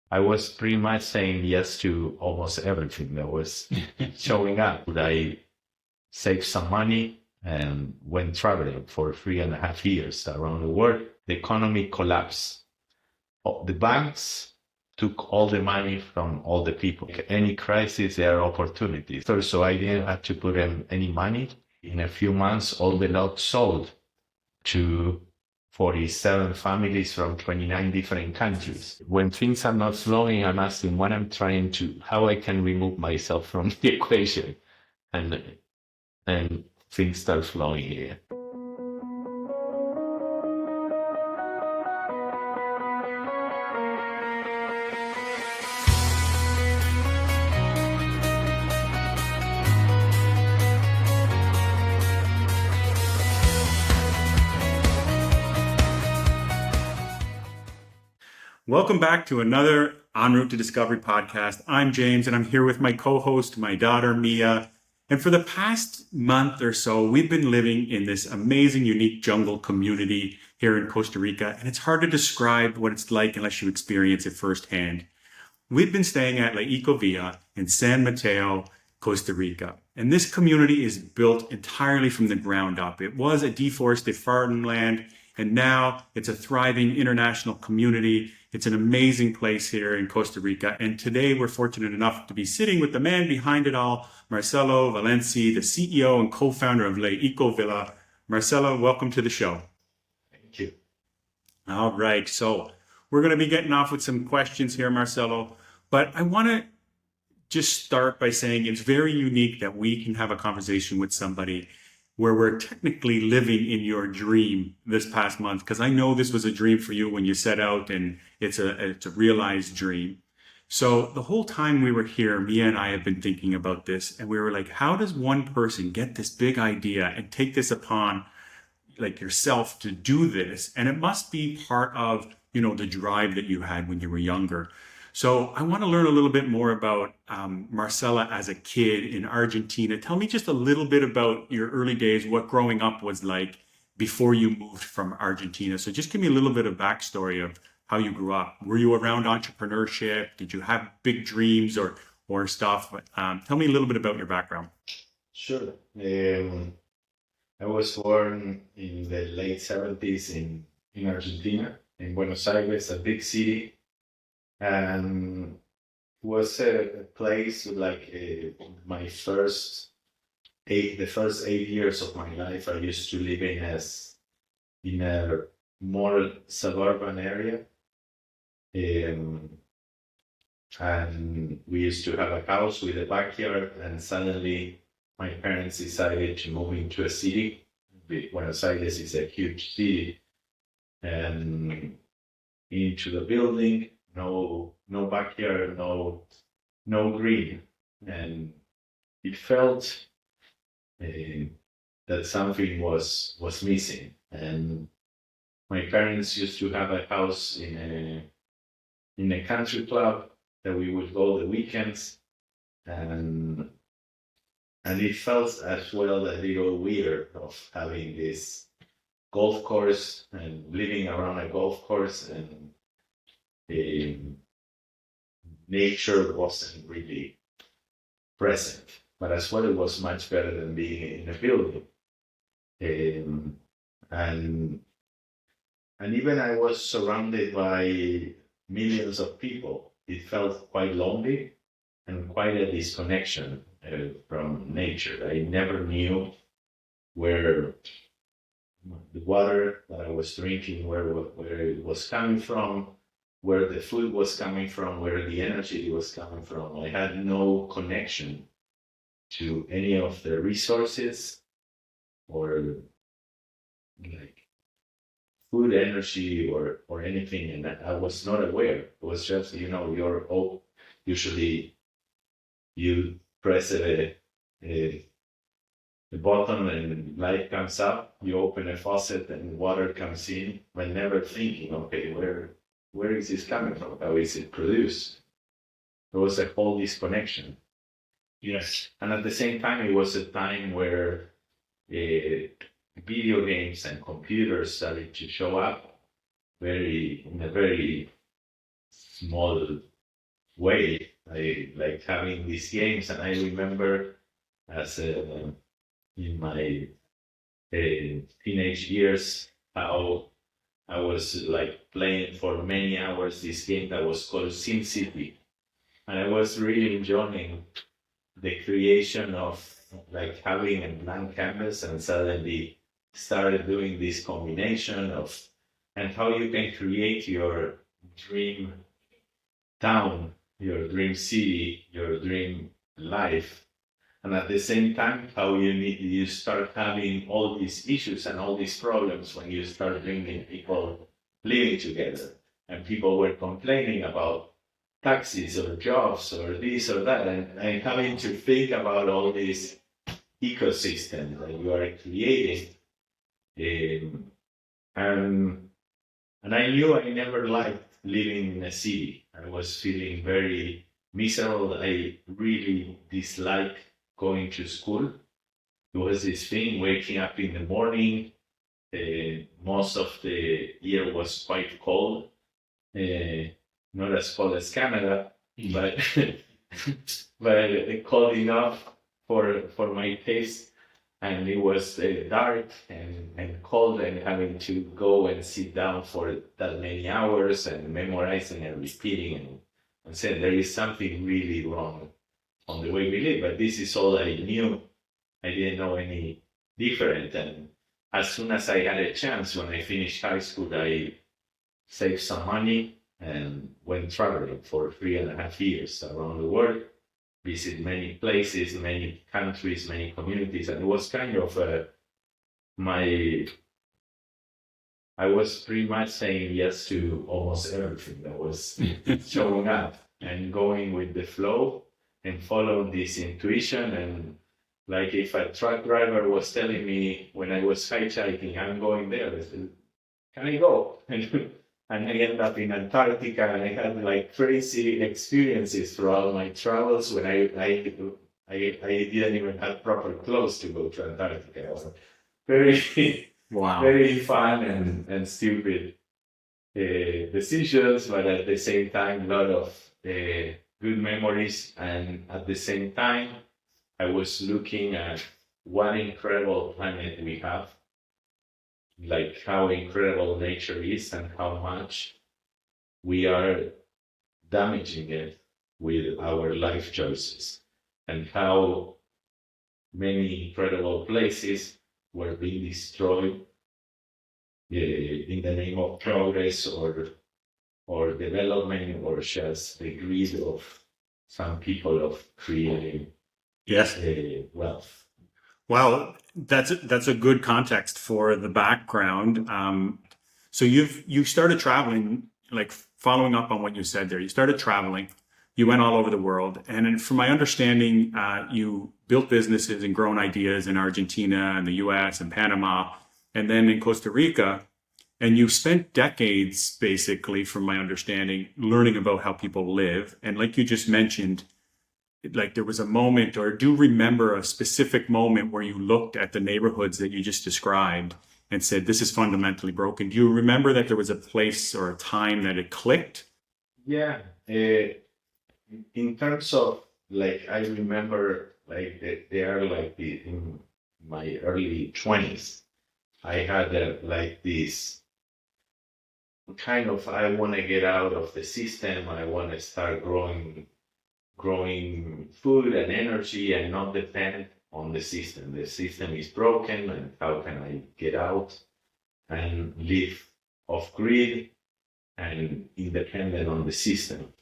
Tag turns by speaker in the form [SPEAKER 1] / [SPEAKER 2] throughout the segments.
[SPEAKER 1] I was pretty much saying yes to almost everything that was showing up. I saved some money and went traveling for 3.5 years around the world. The economy collapsed. The banks took all the money from all the people. Any crisis, there are opportunities. So I didn't have to put in any money. In a few months, all the lots sold to 47 families from 29 different countries. When things are not flowing, I'm asking what I'm trying to, how I can remove myself from the equation, and things start flowing here.
[SPEAKER 2] Welcome back to another En Route to Discovery podcast. I'm James, and I'm here with my co-host, my daughter, Mia. And for the past month or so, we've been living in this amazing, unique jungle community here in Costa Rica. And it's hard to describe what it's like unless you experience it firsthand. We've been staying at La Ecovilla in San Mateo, Costa Rica. And this community is built entirely from the ground up. It was a deforested farmland, and now it's a thriving international community. It's an amazing place here in Costa Rica. And today we're fortunate enough to be sitting with the man behind it all, Marcelo Valansi, the CEO and co-founder of La Ecovilla. Marcelo, welcome to the show.
[SPEAKER 1] Thank you.
[SPEAKER 2] All right. So we're going to be getting off with some questions here, Marcelo. But I want to just start by saying it's very unique that we can have a conversation with somebody where we're technically living in your dream this past month, because I know this was a dream for you when you set out, and it's a realized dream. So the whole time we were here, Mia and I have been thinking about this, and we were like, how does one person get this big idea and take this upon like yourself to do this? And it must be part of, the drive that you had when you were younger. So I want to learn a little bit more about Marcela as a kid in Argentina. Tell me just a little bit about your early days, what growing up was like before you moved from Argentina. So just give me a little bit of backstory of how you grew up. Were you around entrepreneurship? Did you have big dreams or stuff? Tell me a little bit about your background.
[SPEAKER 1] Sure. I was born in the late 70s in Argentina, in Buenos Aires, a big city. And was a place like the first 8 years of my life. I used to live in a more suburban area, and we used to have a house with a backyard. And suddenly, my parents decided to move into a city. Buenos Aires is a huge city, and into the building. No backyard, no green, and it felt that something was missing. And my parents used to have a house in a country club that we would go the weekends, and it felt as well a little weird of having this golf course and living around a golf course, and nature wasn't really present. But as well, it was much better than being in a building. And even I was surrounded by millions of people. It felt quite lonely and quite a disconnection from nature. I never knew where the water that I was drinking, where it was coming from, where the food was coming from, where the energy was coming from. I had no connection to any of the resources or like food, energy, or anything, and I was not aware. It was just, usually you press a button and light comes up, you open a faucet and water comes in, but never thinking, okay, where is this coming from? How is it produced? There was a whole disconnection. Yes. And at the same time, it was a time where video games and computers started to show up in a very small way. I like having these games, and I remember as in my teenage years how I was like playing for many hours this game that was called Sim City, and I was really enjoying the creation of like having a blank canvas and suddenly started doing this combination of and how you can create your dream town, your dream city, your dream life, and at the same time how you start having all these issues and all these problems when you start bringing people living together, and people were complaining about taxis or jobs or this or that, and having to think about all this ecosystem that you are creating. Um, and and I knew I never liked living in a city. I was feeling very miserable. I really disliked going to school. It was this thing, waking up in the morning. Most of the year was quite cold. Not as cold as Canada, but but cold enough for my taste. And it was dark and cold, and having to go and sit down for that many hours and memorizing and repeating and saying there is something really wrong on the way we live. But this is all I knew. I didn't know any different. And as soon as I had a chance, when I finished high school, I saved some money and went traveling for 3.5 years around the world, visit many places, many countries, many communities, and it was kind of my. I was pretty much saying yes to almost everything that was showing up and going with the flow and following this intuition. And like if a truck driver was telling me when I was hitchhiking, I'm going there, I said, can I go? And I ended up in Antarctica, and I had like crazy experiences throughout my travels when I didn't even have proper clothes to go to Antarctica. It was very,
[SPEAKER 2] Wow.
[SPEAKER 1] very fun and stupid decisions, but at the same time, a lot of good memories. And at the same time, I was looking at what incredible planet we have, like how incredible nature is and how much we are damaging it with our life choices, and how many incredible places were being destroyed in the name of progress or development, or just the greed of some people of creating
[SPEAKER 2] Yes.
[SPEAKER 1] wealth.
[SPEAKER 2] Well, that's a good context for the background. So you started traveling, like following up on what you said there. You started traveling. You went all over the world, and from my understanding, you built businesses and grown ideas in Argentina and the U.S. and Panama, and then in Costa Rica. And you spent decades, basically, from my understanding, learning about how people live. And like you just mentioned, like there was a moment, or do remember a specific moment where you looked at the neighborhoods that you just described and said, this is fundamentally broken. Do you remember that there was a place or a time that it clicked?
[SPEAKER 1] Yeah. In terms of like, I remember like they are like in my early 20s. I had like this kind of, I want to get out of the system. I want to start growing food and energy and not depend on the system. The system is broken, and how can I get out and live off grid and independent on the system?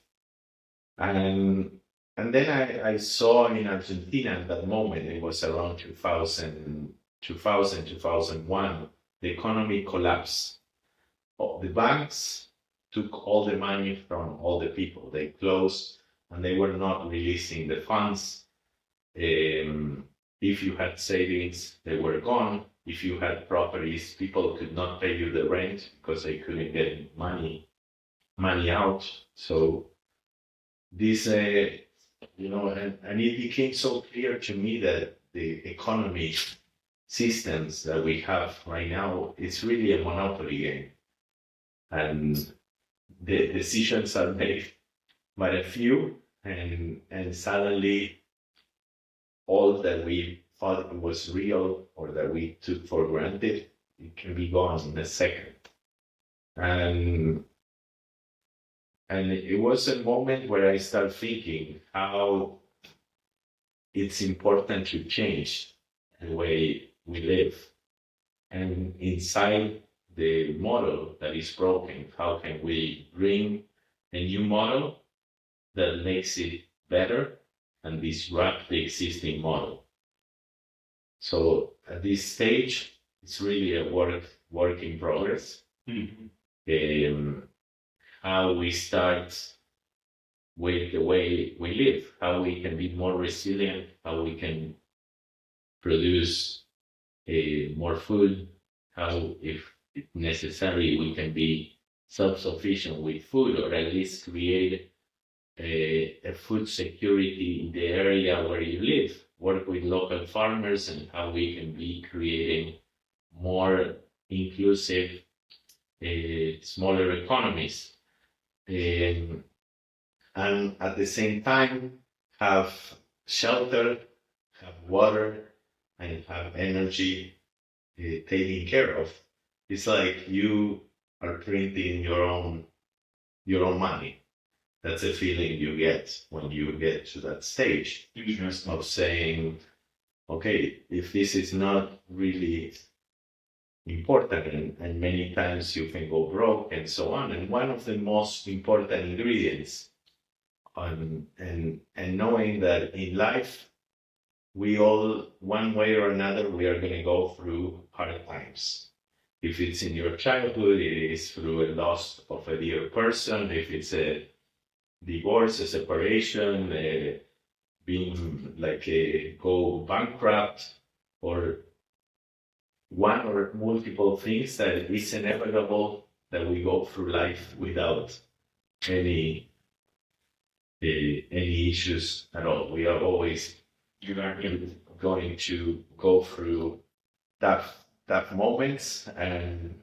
[SPEAKER 1] And then I saw in Argentina at that moment, it was around 2001, the economy collapsed. The banks took all the money from all the people. They closed, and they were not releasing the funds. If you had savings, they were gone. If you had properties, people could not pay you the rent because they couldn't get money out. So this, and it became so clear to me that the economy systems that we have right now, it's really a monopoly game. And the decisions are made but a few, and suddenly all that we thought was real or that we took for granted, it can be gone in a second. And it was a moment where I started thinking how it's important to change the way we live. And inside the model that is broken, how can we bring a new model that makes it better and disrupt the existing model? So at this stage, it's really a work in progress. How we start with the way we live, how we can be more resilient, how we can produce more food, how, if necessary, we can be self-sufficient with food, or at least create a food security in the area where you live, work with local farmers, and how we can be creating more inclusive, smaller economies. And at the same time, have shelter, have water, and have energy taken care of. It's like you are printing your own money. That's a feeling you get when you get to that stage of saying, okay, if this is not really important, and many times you can go broke and so on. And one of the most important ingredients, and knowing that in life, we all, one way or another, we are going to go through hard times. If it's in your childhood, it is through a loss of a dear person. If it's a divorce, a separation, being like go bankrupt, or one or multiple things that is inevitable that we go through life without any issues at all. We are always going to go through tough moments, and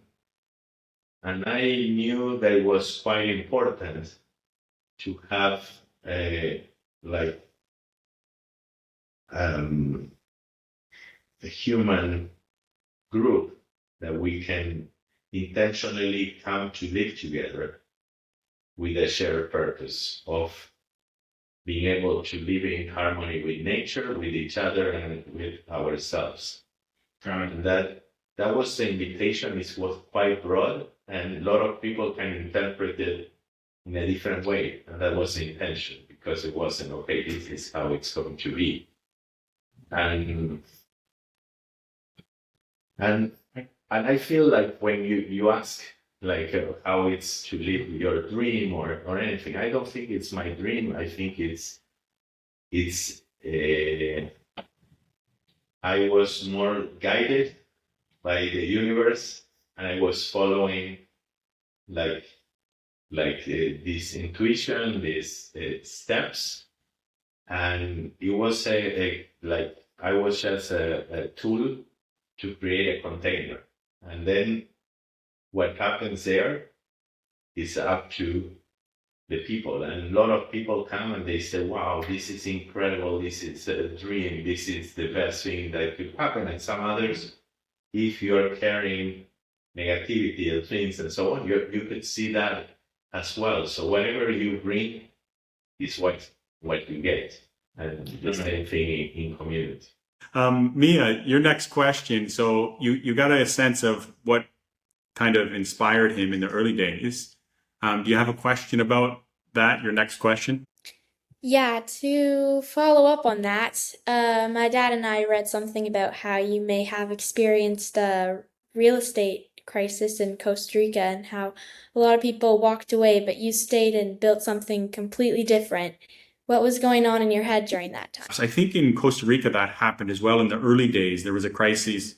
[SPEAKER 1] I knew that it was quite important to have a human group that we can intentionally come to live together with a shared purpose of being able to live in harmony with nature, with each other, and with ourselves. And that was the invitation. It was quite broad, and a lot of people can interpret it in a different way. And that was the intention, because it wasn't, okay, this is how it's going to be. And I feel like when you ask like how it's to live your dream or anything, I don't think it's my dream. I think I was more guided by the universe, and I was following like this intuition, these steps, and it was like I was just a tool to create a container. And then what happens there is up to the people. And a lot of people come and they say, wow, this is incredible. This is a dream. This is the best thing that could happen. And some others, if you're carrying negativity and things and so on, you could see that as well. So whatever you bring is what you get. And the same thing in community.
[SPEAKER 2] Mia, your next question. So you got a sense of what kind of inspired him in the early days. Do you have a question about that, your next question?
[SPEAKER 3] Yeah, to follow up on that, my dad and I read something about how you may have experienced a real estate crisis in Costa Rica, and how a lot of people walked away, but you stayed and built something completely different. What was going on in your head during that time?
[SPEAKER 2] So I think in Costa Rica that happened as well. In the early days, there was a crisis,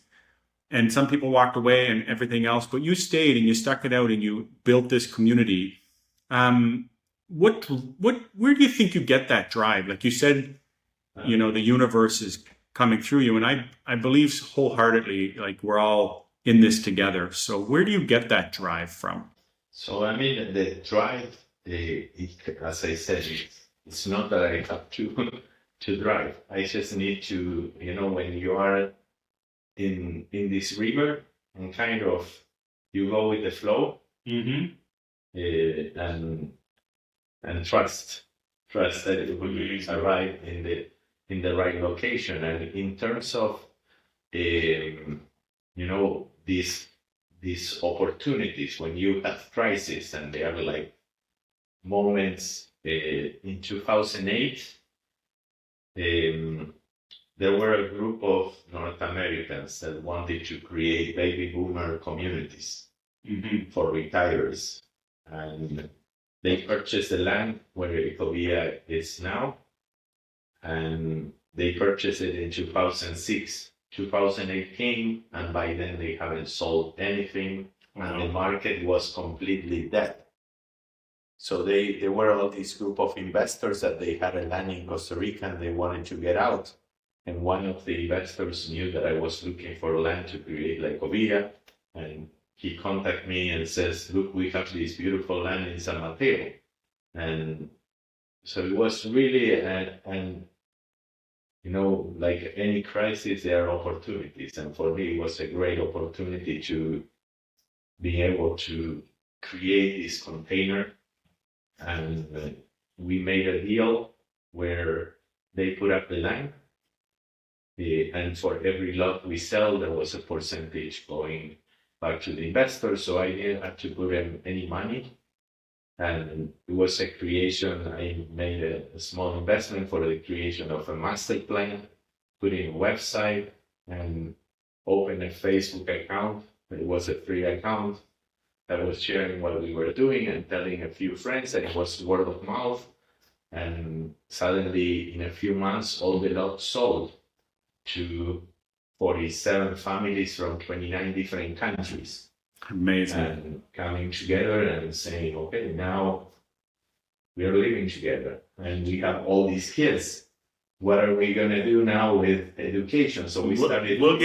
[SPEAKER 2] and some people walked away and everything else, but you stayed and you stuck it out and you built this community. Where do you think you get that drive? Like you said, the universe is coming through you, and I believe wholeheartedly, like we're all in this together. So where do you get that drive from?
[SPEAKER 1] So I mean, the drive as I said, it's not that I have to to drive. I just need to, when you are in this river and kind of you go with the flow,
[SPEAKER 2] Mm-hmm.
[SPEAKER 1] and trust that it will arrive in the right location. And in terms of these opportunities, when you have crisis, and they are like moments. In 2008, there were a group of North Americans that wanted to create baby boomer communities for retirees, and they purchased the land where Ecovilla is now, and they purchased it in 2006. 2008 came, and by then they haven't sold anything, and the market was completely dead. So there were all these group of investors that they had a land in Costa Rica and they wanted to get out. And one of the investors knew that I was looking for land to create like Ecovilla, and he contacted me and says, "Look, we have this beautiful land in San Mateo." And so it was really, like any crisis, there are opportunities. And for me, it was a great opportunity to be able to create this container. And we made a deal where they put up the land. And for every lot we sell, there was a percentage going back to the investor. So I didn't have to put in any money. And it was a creation. I made a small investment for the creation of a master plan, put in a website, and opened a Facebook account. It was a free account. I was sharing what we were doing and telling a few friends, and it was word of mouth. And suddenly, in a few months, all the lots sold to 47 families from 29 different countries.
[SPEAKER 2] Amazing.
[SPEAKER 1] And coming together and saying, okay, now we are living together and we have all these kids. What are we going to do now with education? So we started.
[SPEAKER 2] We'll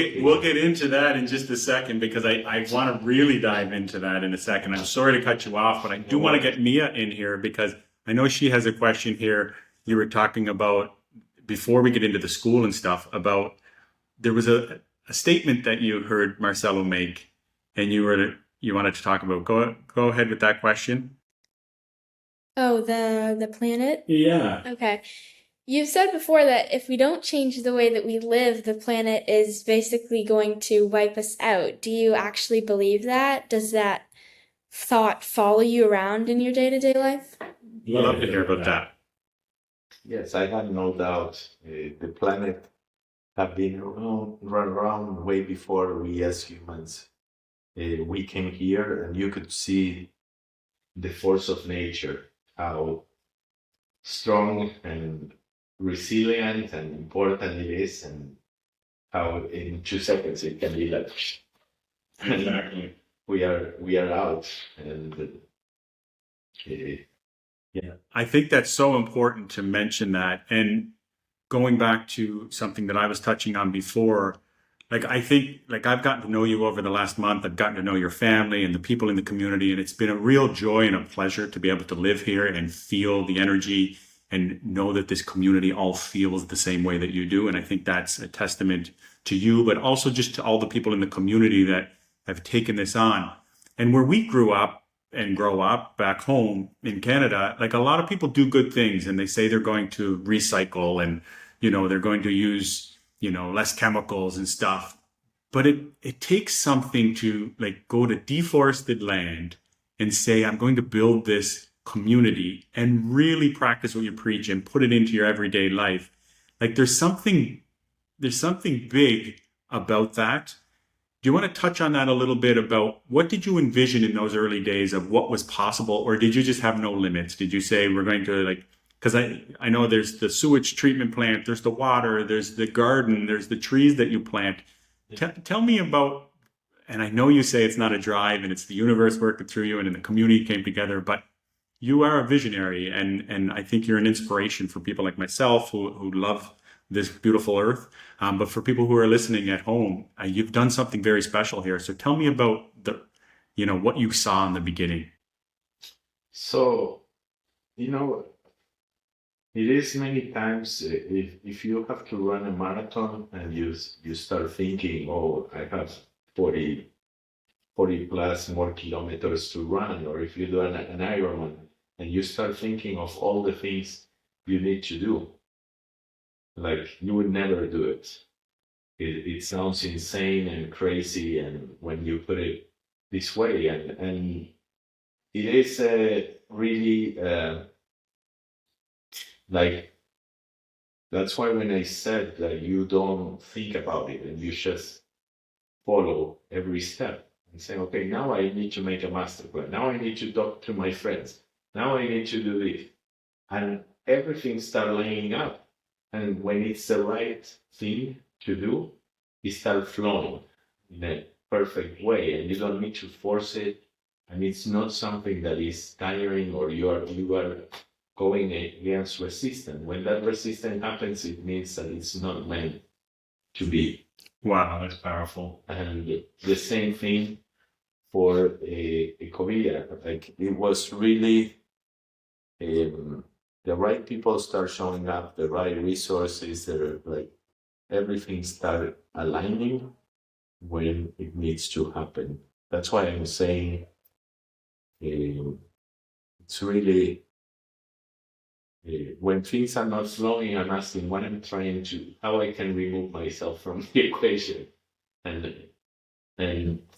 [SPEAKER 2] get into that in just a second, because I want to really dive into that in a second. I'm sorry to cut you off, but I do want to get Mia in here because I know she has a question here. You were talking about, before we get into the school and stuff, about there was a statement that you heard Marcelo make, and you wanted to talk about. Go ahead with that question.
[SPEAKER 3] Oh, the planet?
[SPEAKER 2] Yeah.
[SPEAKER 3] Okay. You've said before that if we don't change the way that we live, the planet is basically going to wipe us out. Do you actually believe that? Does that thought follow you around in your day-to-day life?
[SPEAKER 2] We'd love to hear about that.
[SPEAKER 1] Yes, I have no doubt. The planet have been run around way before we as humans. We came here, and you could see the force of nature, how strong and resilient and important it is, and how in 2 seconds it can be like
[SPEAKER 2] Exactly.
[SPEAKER 1] we are out. And yeah,
[SPEAKER 2] I think that's so important to mention that. And going back to something that I was touching on before, I think I've gotten to know you over the last month. I've gotten to know your family and the people in the community, and it's been a real joy and a pleasure to be able to live here and feel the energy and know that this community all feels the same way that you do. And I think that's a testament to you, but also just to all the people in the community that have taken this on. And where we grew up and grow up back home in Canada, a lot of people do good things, and they say they're going to recycle and, they're going to use, less chemicals and stuff. But it takes something to go to deforested land and say, I'm going to build this community and really practice what you preach and put it into your everyday life. There's something big about that. Do you want to touch on that a little bit about what did you envision in those early days of what was possible, or did you just have no limits? Did you say we're going to because I know there's the sewage treatment plant, there's the water, there's the garden, there's the trees that you plant. Yeah. Tell me about, and I know you say it's not a drive and it's the universe working through you and the community came together, but you are a visionary, and I think you're an inspiration for people like myself who love this beautiful earth. But for people who are listening at home, you've done something very special here. So tell me about what you saw in the beginning.
[SPEAKER 1] So you know, it is many times if you have to run a marathon and you start thinking, oh, I have 40 plus more kilometers to run, or if you do an Ironman and you start thinking of all the things you need to do, like you would never do it. It sounds insane and crazy, and when you put it this way, and it is really like that's why when I said that you don't think about it and you just follow every step and say, okay, now I need to make a master plan. Now I need to talk to my friends. Now I need to do this. And everything starts lining up. And when it's the right thing to do, it starts flowing in a perfect way. And you don't need to force it. And it's not something that is tiring or you are going against resistance. When that resistance happens, it means that it's not meant to be.
[SPEAKER 2] Wow, that's powerful.
[SPEAKER 1] And the same thing for Ecovilla. Like it was really the right people start showing up, the right resources, like everything started aligning when it needs to happen. That's why I'm saying it's really when things are not flowing, I'm asking what I'm trying to, how I can remove myself from the equation, and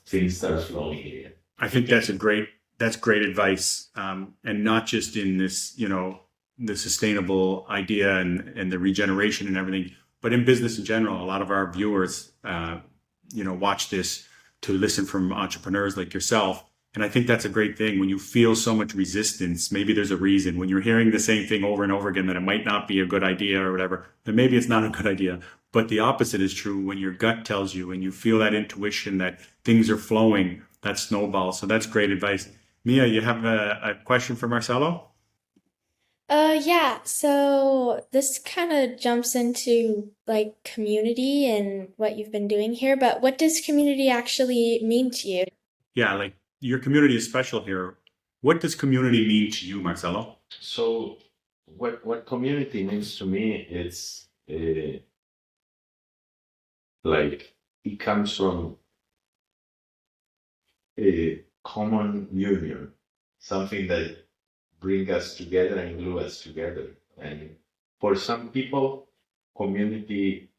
[SPEAKER 1] things start flowing again.
[SPEAKER 2] I think that's great advice, and not just in this, the sustainable idea and the regeneration and everything, but in business in general. A lot of our viewers, watch this to listen from entrepreneurs like yourself. And I think that's a great thing. When you feel so much resistance, maybe there's a reason. When you're hearing the same thing over and over again, that it might not be a good idea or whatever, then maybe it's not a good idea. But the opposite is true. When your gut tells you and you feel that intuition that things are flowing, that snowball. So that's great advice. Mia, you have a question for Marcelo?
[SPEAKER 3] Yeah, so this kind of jumps into like community and what you've been doing here, but what does community actually mean to you?
[SPEAKER 2] Yeah, like your community is special here. What does community mean to you, Marcelo?
[SPEAKER 1] So, what community means to me is like it comes from a common union, something that bring us together and glue us together. And for some people, community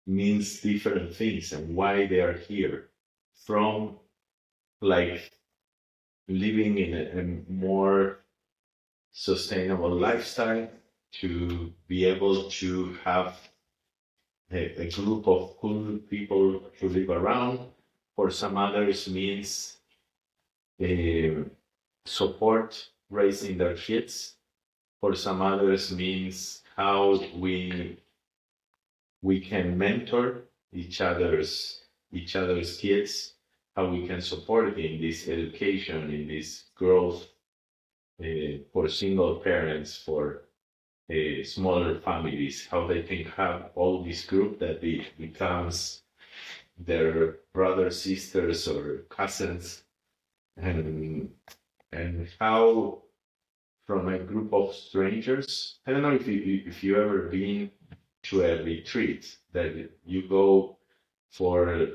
[SPEAKER 1] means different things and why they are here. From like living in a more sustainable lifestyle to be able to have a group of cool people to live around. For some others means support raising their kids. For some others means how we can mentor each other's kids, how we can support in this education, in this growth for single parents, for smaller families, how they can have all this group that becomes their brothers, sisters, or cousins, and how from a group of strangers. I don't know if you ever been to a retreat that you go for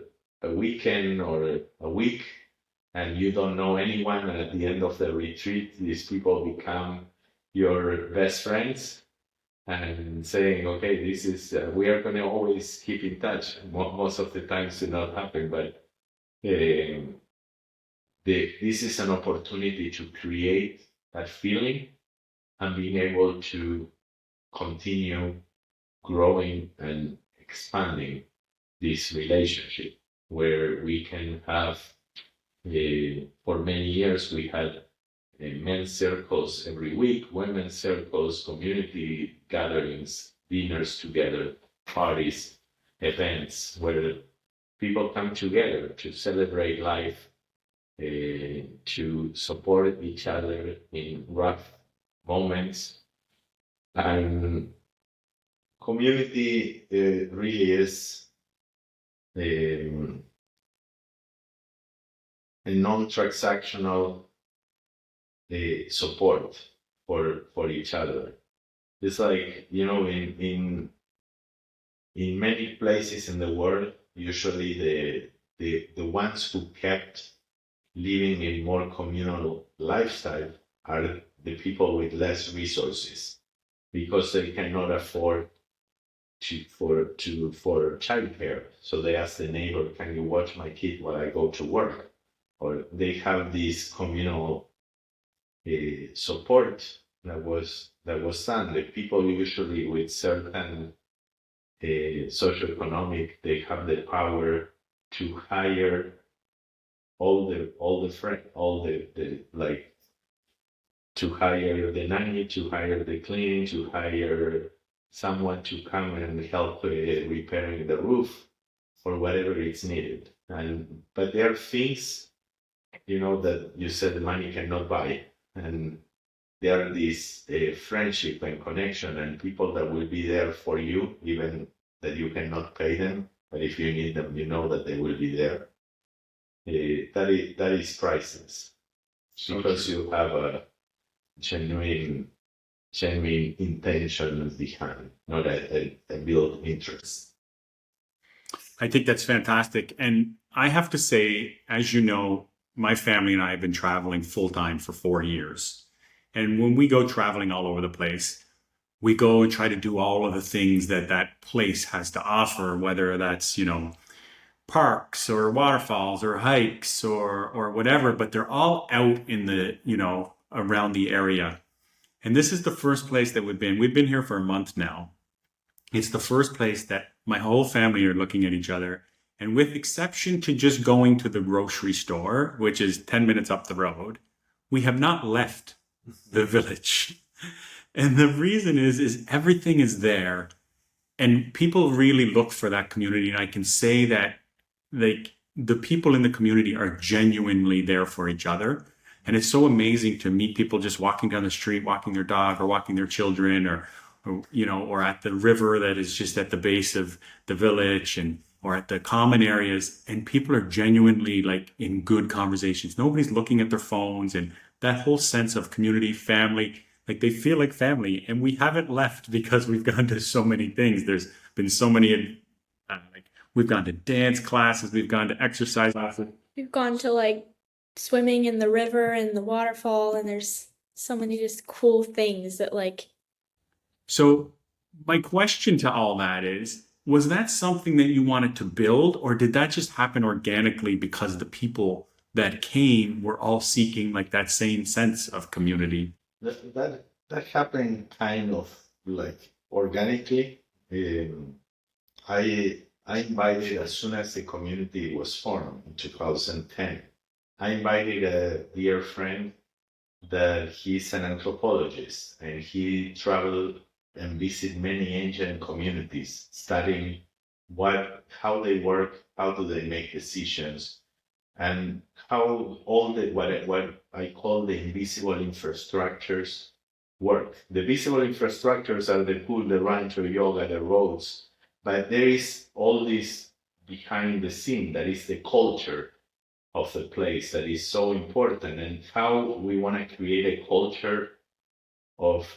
[SPEAKER 1] a weekend or a week and you don't know anyone, and at the end of the retreat these people become your best friends and saying, okay, this is we are going to always keep in touch. Most of the times it not happen, but um, this is an opportunity to create that feeling and being able to continue growing and expanding this relationship where we can have, for many years, we had men's circles every week, women's circles, community gatherings, dinners together, parties, events where people come together to celebrate life, to support each other in rough moments. And community really is a non-transactional support. for each other. It's like, in many places in the world, usually the ones who kept living a more communal lifestyle are the people with less resources, because they cannot afford for childcare. So they ask the neighbor, "Can you watch my kid while I go to work?" Or they have this communal support that was done. The people usually with certain socioeconomic, they have the power to hire to hire the nanny, to hire the cleaning, to hire someone to come and help repairing the roof or whatever is needed. But there are things, that you said money cannot buy, and there are these friendship and connection and people that will be there for you, even that you cannot pay them. But if you need them, you know that they will be there. That is priceless, because you have a genuine intention behind, not a built interest.
[SPEAKER 2] I think that's fantastic. And I have to say, as you know, my family and I have been traveling full time for 4 years. And when we go traveling all over the place, we go and try to do all of the things that that place has to offer, whether that's, parks or waterfalls or hikes or whatever, but they're all out in the, around the area. And this is the first place that we've been. We've been here for a month now. It's the first place that my whole family are looking at each other. And with exception to just going to the grocery store, which is 10 minutes up the road, we have not left the village. And the reason is everything is there. And people really look for that community. And I can say that the people in the community are genuinely there for each other. And it's so amazing to meet people just walking down the street, walking their dog or walking their children, or at the river that is just at the base of the village, or at the common areas. And people are genuinely like in good conversations. Nobody's looking at their phones, and that whole sense of community, family, like they feel like family. And we haven't left because we've gone to so many things. There's been so many, we've gone to dance classes, we've gone to exercise classes.
[SPEAKER 3] We've gone to swimming in the river and the waterfall, and there's so many just cool things that
[SPEAKER 2] So my question to all that is, was that something that you wanted to build, or did that just happen organically because the people that came were all seeking that same sense of community?
[SPEAKER 1] That happened kind of organically. I invited, as soon as the community was formed in 2010, I invited a dear friend that he's an anthropologist, and he traveled and visited many ancient communities, studying how they work, how do they make decisions, and how all what I call the invisible infrastructures work. The visible infrastructures are the pool, the ranch, the yoga, the roads, but there is all this behind the scene that is the culture of the place that is so important, and how we want to create a culture of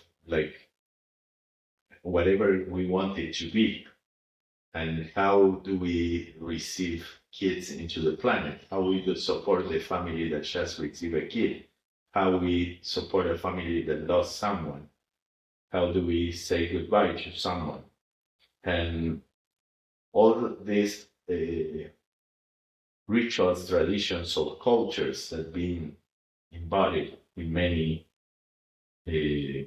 [SPEAKER 1] whatever we want it to be, and how do we receive kids into the planet, how we do support the family that just received a kid, how we support a family that lost someone, how do we say goodbye to someone, and all these rituals, traditions, or cultures that have been embodied in many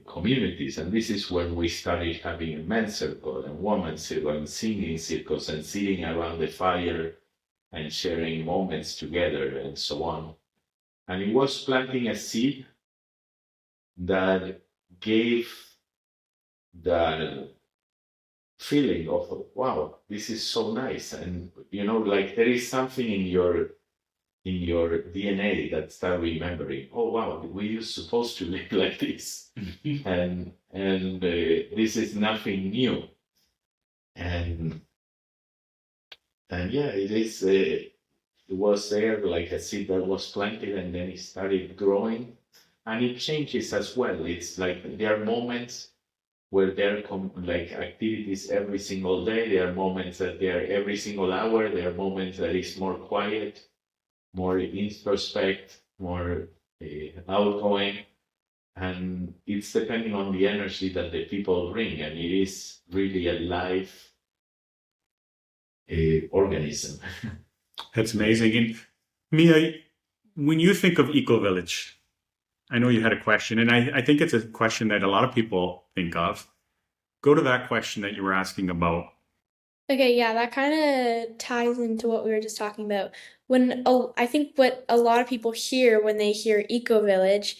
[SPEAKER 1] communities. And this is when we started having a men's circle and women's circle and singing circles and sitting around the fire and sharing moments together and so on. And it was planting a seed that gave the feeling of, wow, this is so nice. And there is something in your DNA that start remembering, oh wow, we are supposed to live like this. and this is nothing new. And yeah, it is it was there like a seed that was planted, and then it started growing, and it changes as well. It's like there are moments where there are like activities every single day. There are moments that they are every single hour. There are moments that it's more quiet, more introspect, more outgoing, and it's depending on the energy that the people bring, and it is really a live organism.
[SPEAKER 2] That's amazing. And Mia, when you think of Eco Village, I know you had a question, and I think it's a question that a lot of people think of. Go to that question that you were asking about.
[SPEAKER 3] Okay, yeah, that kind of ties into what we were just talking about. I think what a lot of people hear when they hear eco village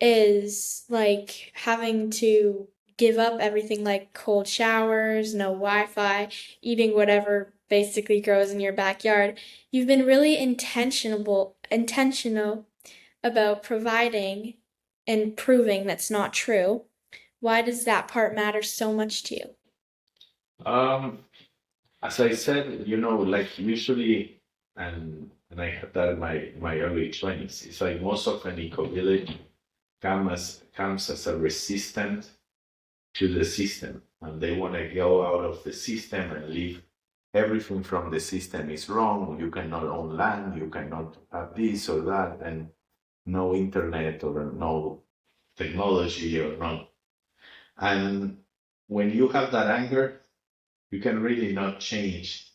[SPEAKER 3] is like having to give up everything like cold showers, no Wi-Fi, eating whatever basically grows in your backyard. You've been really intentional about providing and proving that's not true. Why does that part matter so much to you?
[SPEAKER 1] Um, as I said, like usually, and I had that in my early 20s. It's like most of an eco village comes as a resistant to the system, and they want to go out of the system and leave everything from the system is wrong. You cannot own land, you cannot have this or that, and no internet or no technology or no. And when you have that anger, you can really not change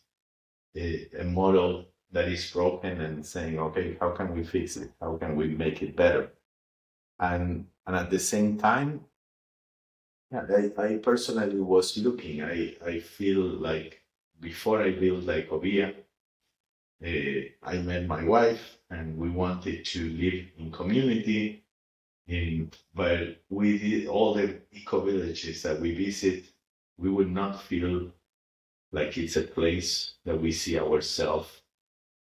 [SPEAKER 1] a model that is broken and saying, okay, how can we fix it? How can we make it better? And at the same time, yeah, I personally was looking. I feel like before I built Ecovilla, I met my wife and we wanted to live in community. But we did all the eco villages that we visit, we would not feel like it's a place that we see ourselves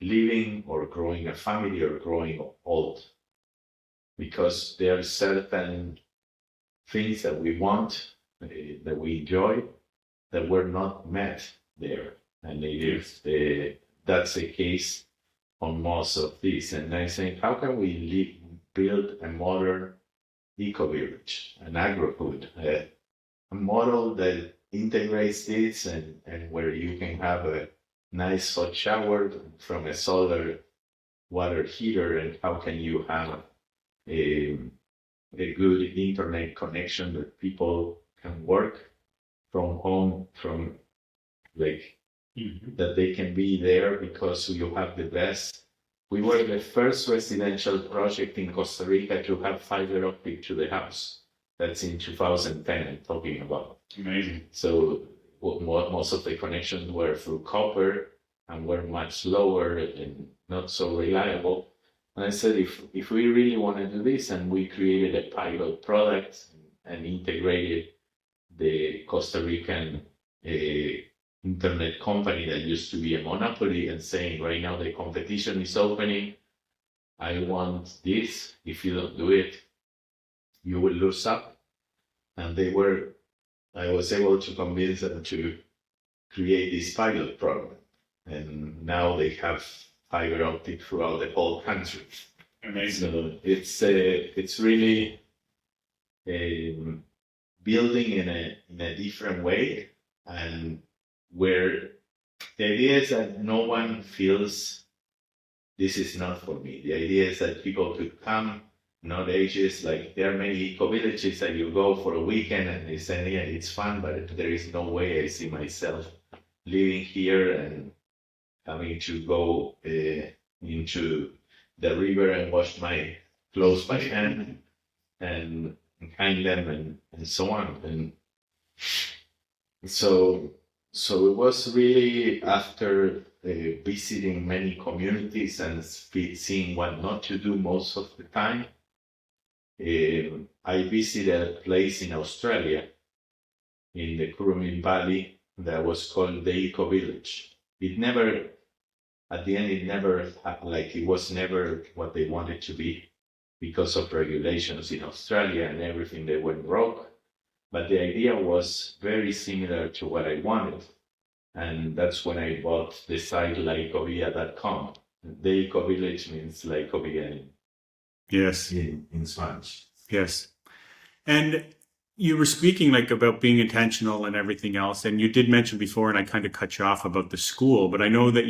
[SPEAKER 1] living or growing a family or growing old. Because there are certain things that we want, that we enjoy, that were not met there. And that's the case on most of these. And I think, how can we build a modern eco-village, an agro-food, a model that integrates this and where you can have a nice hot shower from a solar water heater, and how can you have a good internet connection that people can work from home, from like that they can be there because you have the best. We were the first residential project in Costa Rica to have fiber optic to the house. That's in 2010 I'm talking about.
[SPEAKER 2] Amazing.
[SPEAKER 1] So most of the connections were through copper and were much slower and not so reliable. And I said, if we really want to do this, and we created a pilot product and integrated the Costa Rican internet company that used to be a monopoly, and saying, right now the competition is opening, I want this. If you don't do it, you will lose up. And I was able to convince them to create this pilot program. And now they have fiber optic throughout the whole country.
[SPEAKER 2] Amazing.
[SPEAKER 1] So it's really building in a different way, and where the idea is that no one feels this is not for me. The idea is that people could come, not ages. Like there are many eco villages that you go for a weekend and they say, yeah, it's fun, but there is no way I see myself living here and having to go into the river and wash my clothes by hand and hang them and so on. And so it was really after visiting many communities and seeing what not to do most of the time. I visited a place in Australia, in the Currumbin Valley, that was called the Eco Village. At the end, it was never what they wanted to be because of regulations in Australia and everything that went broke. But the idea was very similar to what I wanted. And that's when I bought the site ecovilla.com. The Eco Village means Ecovilla
[SPEAKER 2] Yes.
[SPEAKER 1] in Spanish.
[SPEAKER 2] Yes. And you were speaking like about being intentional and everything else. And you did mention before, and I kind of cut you off about the school, but I know that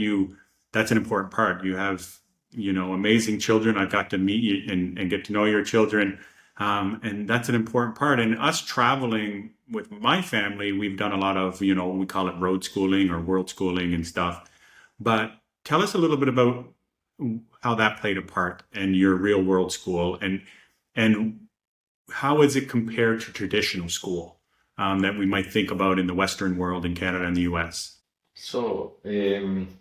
[SPEAKER 2] that's an important part. You have, amazing children. I've got to meet you and get to know your children. And that's an important part. And us traveling with my family, we've done a lot of, we call it road schooling or world schooling and stuff. But tell us a little bit about how that played a part in your real world school, and how is it compared to traditional school that we might think about in the Western world, in Canada and the US?
[SPEAKER 1] So, when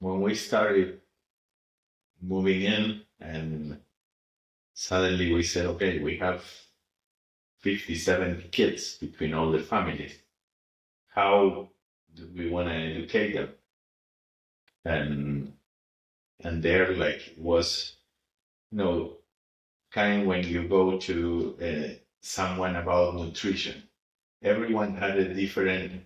[SPEAKER 1] we started moving in, and suddenly we said, okay, we have 57 kids between all the families. How do we want to educate them? And there, like, was, kind when you go to someone about nutrition, everyone had a different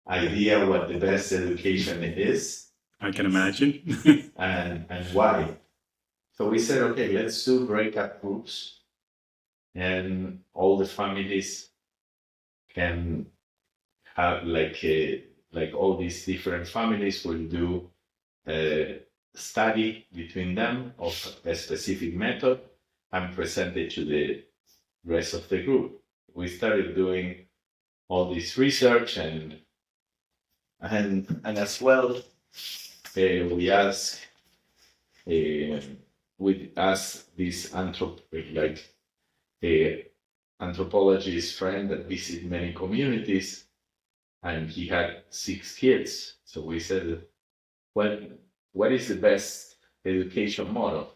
[SPEAKER 1] idea what the best education is.
[SPEAKER 2] I can imagine.
[SPEAKER 1] and why. So we said, okay, let's do breakup groups, and all the families can have like all these different families will do a study between them of a specific method and present it to the rest of the group. We started doing all this research, and as well, we asked this anthropologist friend that visited many communities, and he had 6 kids. So we said, well, what is the best education model?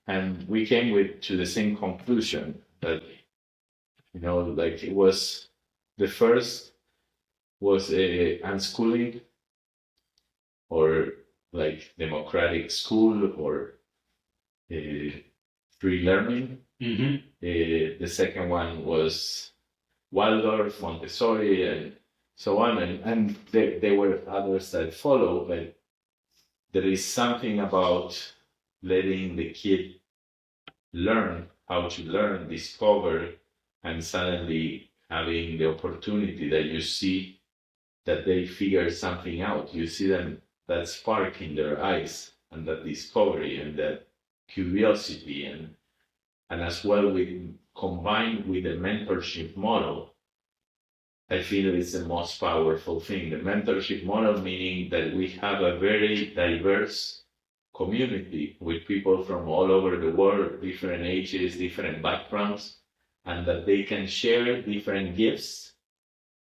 [SPEAKER 1] And we came to the same conclusion that, like it was, the first was unschooling, or like democratic school, or free learning.
[SPEAKER 2] Mm-hmm.
[SPEAKER 1] The second one was Waldorf, Montessori, and so on. And there were others that follow, but there is something about letting the kid learn how to learn, discover, and suddenly having the opportunity that you see that they figure something out. You see them, that spark in their eyes, and that discovery, and that curiosity, and as well combined with the mentorship model. I feel it's the most powerful thing. The mentorship model, meaning that we have a very diverse community with people from all over the world, different ages, different backgrounds, and that they can share different gifts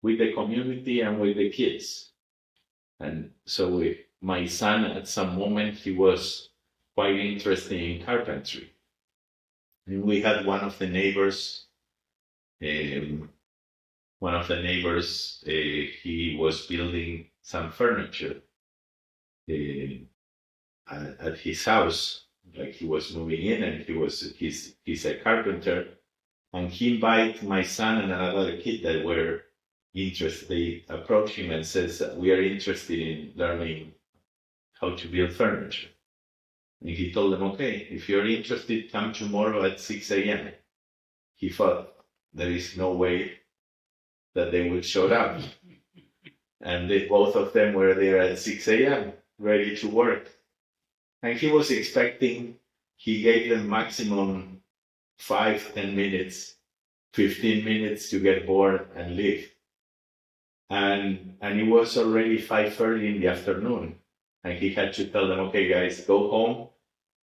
[SPEAKER 1] with the community and with the kids. And so my son, at some moment, he was quite interested in carpentry. And we had one of the neighbors, he was building some furniture at his house. Like, he was moving in, and he's a carpenter. And he invited my son and another kid that were interested. They approached him and says, we are interested in learning how to build furniture. And he told them, okay, if you're interested, come tomorrow at 6 a.m. He thought there is no way that they would show up. And both of them were there at 6 a.m., ready to work. And he was expecting, he gave them maximum 5-10 minutes, 15 minutes to get bored and leave. And it was already 5:30 in the afternoon. And he had to tell them, okay, guys, go home.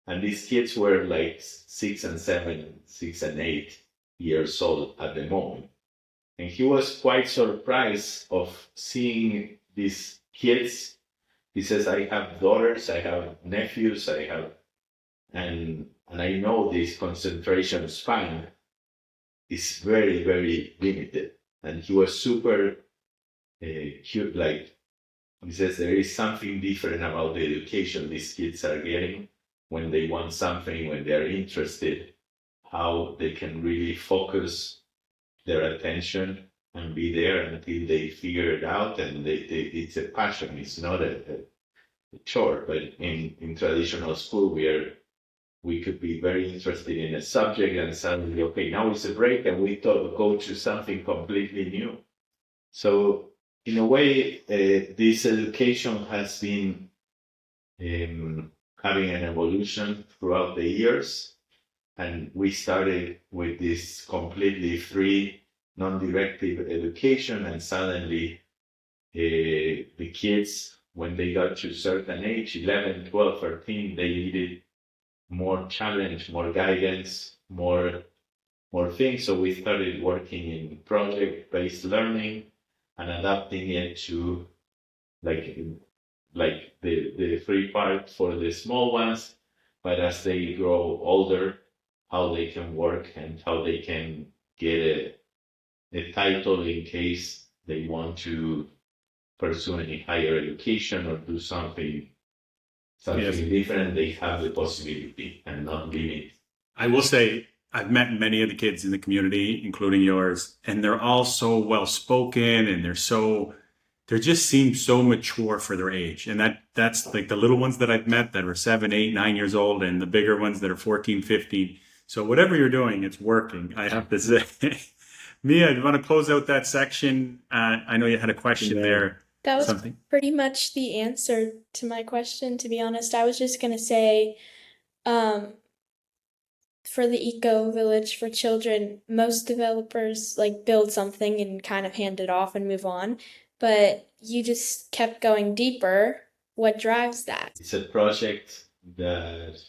[SPEAKER 1] And these kids were like 6 and 7, 6 and 8 years old at the moment. And he was quite surprised of seeing these kids. He says, I have daughters, I have nephews, and I know this concentration span is very, very limited. And he was super cute, like, he says, there is something different about the education these kids are getting when they want something, when they're interested, how they can really focus their attention and be there until they figure it out. And it's a passion, it's not a chore. But in traditional school, we are we could be very interested in a subject and suddenly, okay, now it's a break and we thought go to something completely new. So in a way, this education has been having an evolution throughout the years. And we started with this completely free, non-directive education, and suddenly the kids, when they got to a certain age, 11, 12, 13, they needed more challenge, more guidance, more things. So we started working in project-based learning and adapting it to like the free part for the small ones, but as they grow older, how they can work and how they can get a title in case they want to pursue any higher education or do something
[SPEAKER 2] Yes.
[SPEAKER 1] different. They have the possibility and not limit.
[SPEAKER 2] I will say I've met many of the kids in the community, including yours, and they're all so well spoken, and they just seem so mature for their age. And that's like the little ones that I've met that are 7, 8, 9 years old, and the bigger ones that are 14, 15. So whatever you're doing, it's working, I have to say. Mia, do you want to close out that section? I know you had a question there.
[SPEAKER 3] That was
[SPEAKER 2] Something.
[SPEAKER 3] pretty much the answer to my question, to be honest. I was just gonna say, for the eco village for children, most developers like build something and kind of hand it off and move on, but you just kept going deeper. What drives that?
[SPEAKER 1] It's a project that,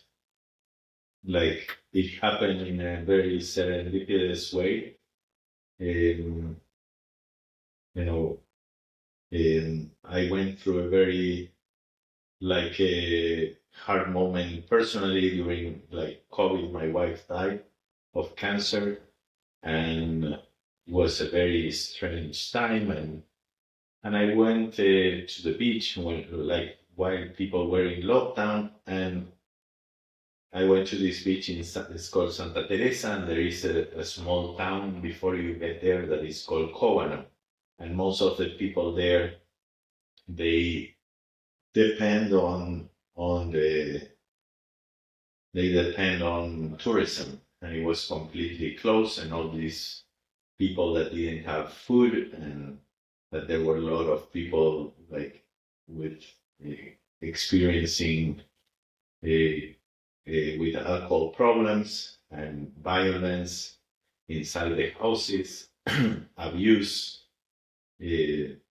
[SPEAKER 1] like, it happened in a very serendipitous way. I went through a very a hard moment personally during COVID. My wife died of cancer, and it was a very strange time. And I went to the beach while people were in lockdown, and I went to this beach it's called Santa Teresa, and there is a small town before you get there that is called Covano. And most of the people there, they depend on tourism, and it was completely closed, and all these people that didn't have food, and that there were a lot of people with experiencing with alcohol problems and violence inside the houses, abuse,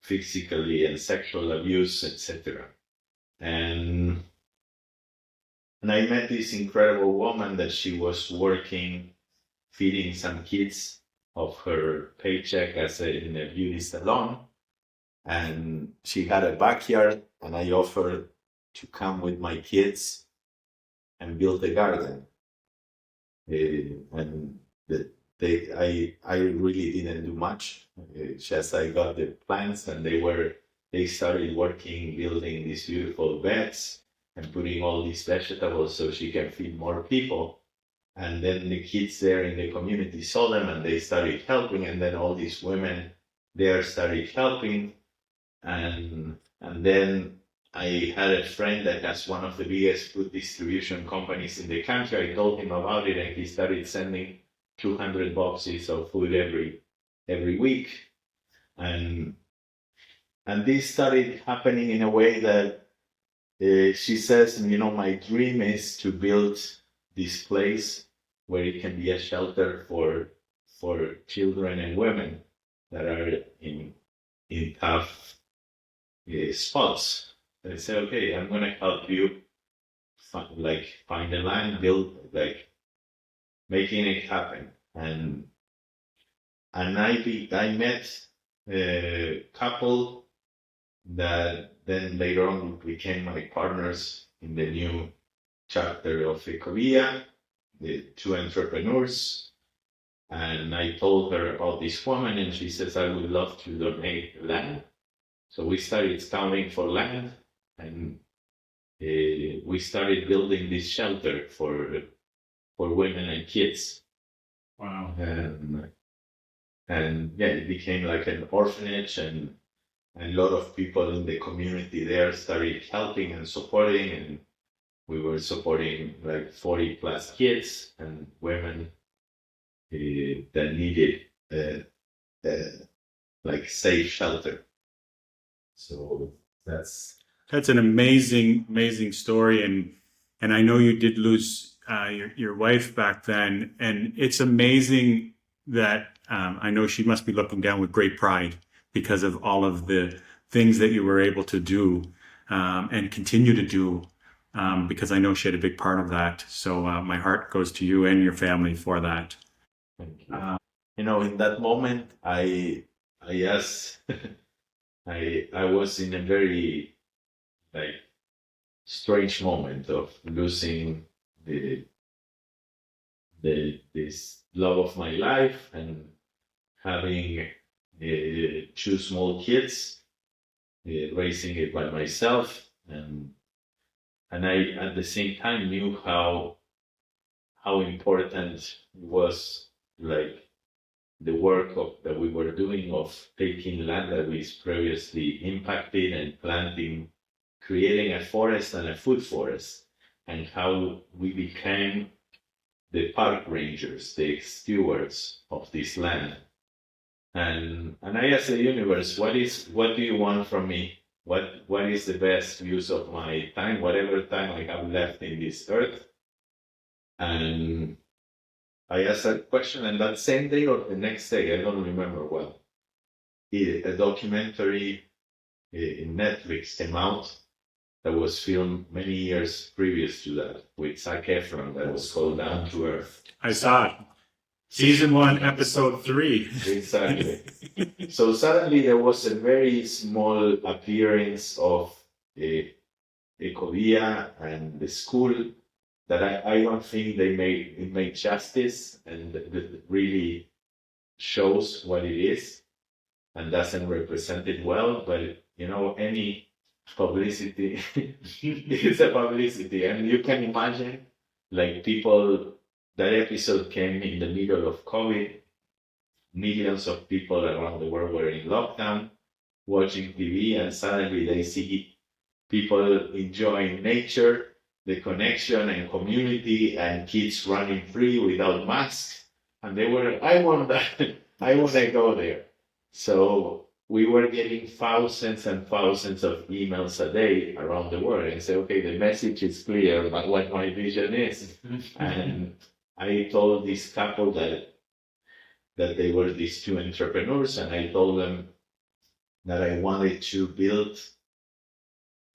[SPEAKER 1] physically and sexual abuse, etc. And I met this incredible woman that she was working, feeding some kids of her paycheck in a beauty salon. And she had a backyard, and I offered to come with my kids and build a garden. I really didn't do much. Just I got the plants, and they started working, building these beautiful beds and putting all these vegetables so she can feed more people. And then the kids there in the community saw them, and they started helping. And then all these women there started helping. And then I had a friend that has one of the biggest food distribution companies in the country. I told him about it, and he started sending 200 boxes of food every week. And this started happening in a way that she says, my dream is to build this place where it can be a shelter for children and women that are in tough spots. I say, okay, I'm going to help you find a land, build, making it happen. And I met a couple that then later on became my partners in the new chapter of Ecovilla, the two entrepreneurs. And I told her about this woman, and she says, I would love to donate land. So we started scouting for land, and we started building this shelter for women and kids.
[SPEAKER 2] Wow.
[SPEAKER 1] And yeah, it became like an orphanage, and a lot of people in the community there started helping and supporting, and we were supporting like 40 plus kids and women that needed like safe shelter. So that's
[SPEAKER 2] an amazing story, and I know you did lose your wife back then, and it's amazing that I know she must be looking down with great pride because of all of the things that you were able to do and continue to do, because I know she had a big part of that. So my heart goes to you and your family for that.
[SPEAKER 1] thank you. You know, in that moment, I yes, I was in a very like strange moment of losing this love of my life and having two small kids, raising it by myself, and I at the same time knew how important it was, like the work that we were doing of taking land that was previously impacted and planting, creating a forest and a food forest, and how we became the park rangers, the stewards of this land. And I asked the universe, what do you want from me? What is the best use of my time, whatever time I have left in this earth? And I asked that question, and that same day or the next day, I don't remember well, a documentary in Netflix came out that was filmed many years previous to that with Zac Efron that was called Down to Earth.
[SPEAKER 2] I saw it. Season 1, episode 3.
[SPEAKER 1] Exactly. So suddenly there was a very small appearance of Ecovilla and the school that I don't think it made justice and that really shows what it is and doesn't represent it well. But you know, any publicity is a publicity, and you can imagine like people. That episode came in the middle of COVID. Millions of people around the world were in lockdown, watching TV, and suddenly they see people enjoying nature, the connection and community, and kids running free without masks. And they were, I want that. I want to go there. So we were getting thousands and thousands of emails a day around the world and say, okay, the message is clear about what my vision is. And I told this couple that they were these two entrepreneurs, and I told them that I wanted to build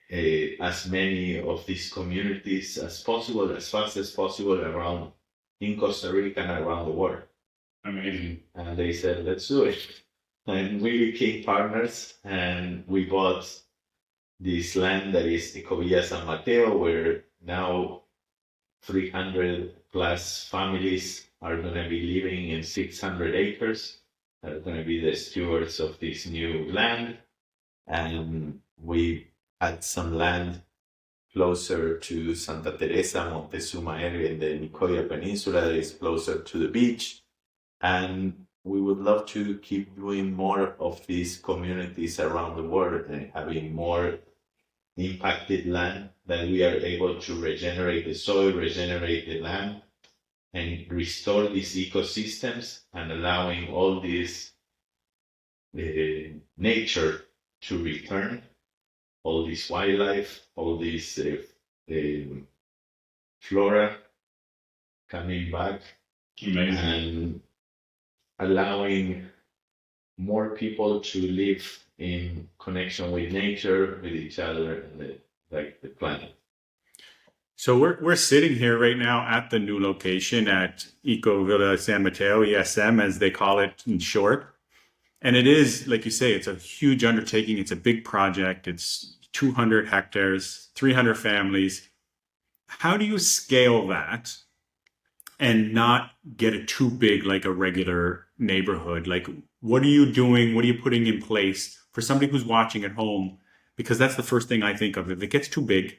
[SPEAKER 1] as many of these communities as possible, as fast as possible around in Costa Rica and around the world.
[SPEAKER 2] Amazing.
[SPEAKER 1] And they said, let's do it. And we became partners, and we bought this land that is Ecovilla San Mateo, where now 300 plus families are going to be living in 600 acres. Are going to be the stewards of this new land. And we had some land closer to Santa Teresa, Montezuma area in the Nicoya Peninsula that is closer to the beach. And we would love to keep doing more of these communities around the world and having more impacted land that we are able to regenerate the soil, regenerate the land, and restore these ecosystems, and allowing all this nature to return, all this wildlife, all this flora coming back.
[SPEAKER 2] Amazing.
[SPEAKER 1] And allowing more people to live in connection with nature, with each other, and the planet.
[SPEAKER 2] So we're sitting here right now at the new location at Ecovilla San Mateo, ESM as they call it in short. And it is, like you say, it's a huge undertaking. It's a big project. It's 200 hectares, 300 families. How do you scale that and not get it too big like a regular neighborhood? Like, what are you doing? What are you putting in place for somebody who's watching at home? Because that's the first thing I think of. If it gets too big,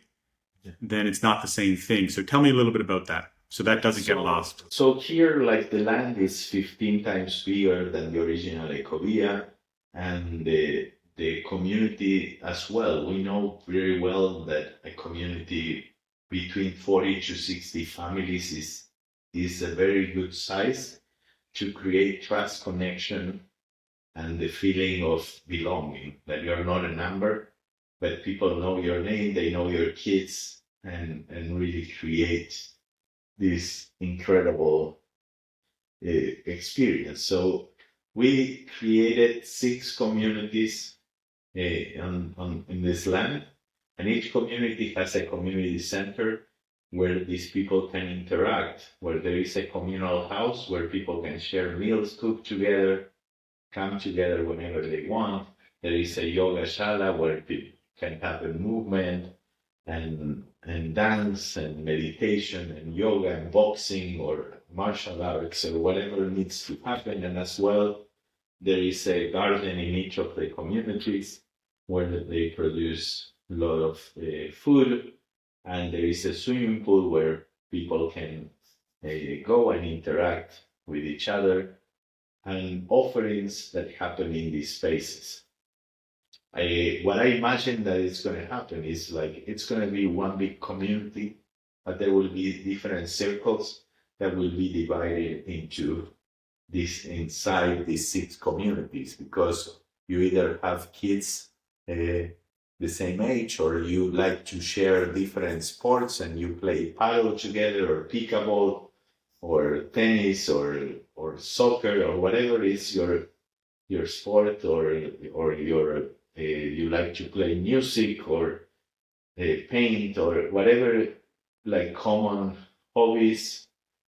[SPEAKER 2] then it's not the same thing. So tell me a little bit about that, so that doesn't get lost.
[SPEAKER 1] So here, like the land is 15 times bigger than the original Ecovilla, and the community as well. We know very well that a community between 40 to 60 families is a very good size to create trust, connection, and the feeling of belonging, that you're not a number, but people know your name, they know your kids, and really create this incredible experience. So we created 6 communities in this land, and each community has a community center where these people can interact, where there is a communal house where people can share meals, cook together, come together whenever they want. There is a yoga shala where people can have a movement and dance and meditation and yoga and boxing or martial arts or whatever needs to happen. And as well, there is a garden in each of the communities where they produce a lot of food, and there is a swimming pool where people can go and interact with each other, and offerings that happen in these spaces. What I imagine that is going to happen is like it's going to be one big community, but there will be different circles that will be divided into this inside these 6 communities, because you either have kids the same age, or you like to share different sports and you play paddle together, or pickleball, or tennis, or soccer, or whatever is your sport, or your you like to play music or paint or whatever, like common hobbies,